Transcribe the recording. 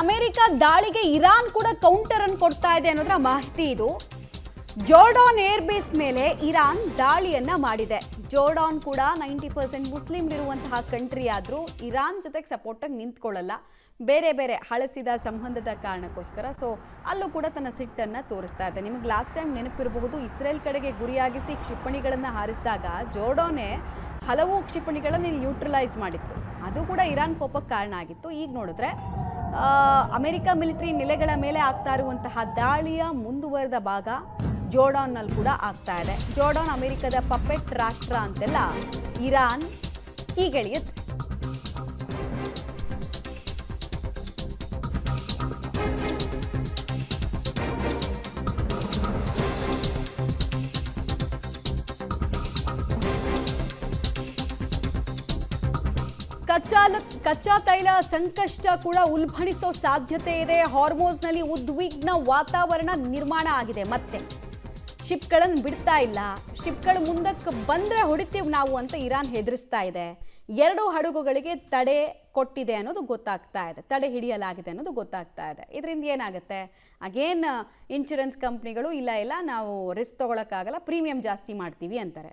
America ದಾಳಿಗೆ Iran ಕೂಡ counter ಅನ್ನು ಕೊಡ್ತಾ ಇದೆ ಅನ್ನೋದ್ರ ಮಾಹಿತಿ ಇದು. ಜೋರ್ಡಾನ್ ಏರ್ ಬೇಸ್ ಮೇಲೆ ಇರಾನ್ ದಾಳಿಯನ್ನ ಮಾಡಿದೆ. ಜೋರ್ಡಾನ್ ಕೂಡ 90% ಮುಸ್ಲಿಂ ಇರುವಂತಹ ಕಂಟ್ರಿ ಆದ್ರೂ ಇರಾನ್ ಜೊತೆಗೆ ಸಪೋರ್ಟ್ ಆಗಿ ನಿಂತ್ಕೊಳ್ಳಲ್ಲ. ಬೇರೆ ಬೇರೆ ಹಳಸಿದ ಸಂಬಂಧದ ಕಾರಣಕ್ಕೋಸ್ಕರ ಅಲ್ಲೂ ಕೂಡ ತನ್ನ ಸಿಟ್ಟನ್ನು ತೋರಿಸ್ತಾ ಇದೆ. ನಿಮಗೆ ಲಾಸ್ಟ್ ಟೈಮ್ ನೆನಪಿರಬಹುದು, ಇಸ್ರೇಲ್ ಕಡೆಗೆ ಗುರಿಯಾಗಿಸಿ ಕ್ಷಿಪಣಿಗಳನ್ನು ಹಾರಿಸಿದಾಗ ಜೋರ್ಡಾನೇ ಹಲವು ಕ್ಷಿಪಣಿಗಳನ್ನು ನ್ಯೂಟ್ರಲೈಸ್ ಮಾಡಿತ್ತು. ಅದು ಕೂಡ ಇರಾನ್ ಕೋಪಕ್ಕೆ ಕಾರಣ ಆಗಿತ್ತು. ಈಗ ನೋಡಿದ್ರೆ ಅಮೆರಿಕ ಮಿಲಿಟರಿ ನೆಲೆಗಳ ಮೇಲೆ ಆಗ್ತಾ ಇರುವಂತಹ ದಾಳಿಯ ಮುಂದುವರೆದ ಭಾಗ ಜೋರ್ಡಾನ್ನಲ್ಲಿ ಕೂಡ ಆಗ್ತಾ ಇದೆ. ಜೋರ್ಡಾನ್ ಅಮೆರಿಕದ ಪಪೆಟ್ ರಾಷ್ಟ್ರ ಅಂತೆಲ್ಲ ಇರಾನ್ ಹೀಗೆಳೆಯುತ್ತೆ. ಕಚ್ಚಾ ತೈಲ ಸಂಕಷ್ಟ ಕೂಡ ಉಲ್ಬಣಿಸೋ ಸಾಧ್ಯತೆ ಇದೆ. ಹಾರ್ಮೋಸ್ನಲ್ಲಿ ಉದ್ವಿಗ್ನ ವಾತಾವರಣ ನಿರ್ಮಾಣ ಆಗಿದೆ. ಮತ್ತೆ ಶಿಪ್ಗಳನ್ನು ಬಿಡ್ತಾ ಇಲ್ಲ. ಶಿಪ್ಗಳು ಮುಂದಕ್ಕೆ ಬಂದರೆ ಹೊಡಿತೀವಿ ನಾವು ಅಂತ ಇರಾನ್ ಹೆದರಿಸ್ತಾ ಇದೆ. 2 ಹಡಗುಗಳಿಗೆ ತಡೆ ಕೊಟ್ಟಿದೆ ಅನ್ನೋದು ಗೊತ್ತಾಗ್ತಾ ಇದೆ. ತಡೆ ಹಿಡಿಯಲಾಗಿದೆ ಅನ್ನೋದು ಗೊತ್ತಾಗ್ತಾ ಇದೆ. ಇದರಿಂದ ಏನಾಗುತ್ತೆ, ಅಗೇನ್ ಇನ್ಶೂರೆನ್ಸ್ ಕಂಪ್ನಿಗಳು ಇಲ್ಲ ನಾವು ರಿಸ್ಕ್ ತೊಗೊಳಕ್ಕಾಗಲ್ಲ, ಪ್ರೀಮಿಯಂ ಜಾಸ್ತಿ ಮಾಡ್ತೀವಿ ಅಂತಾರೆ.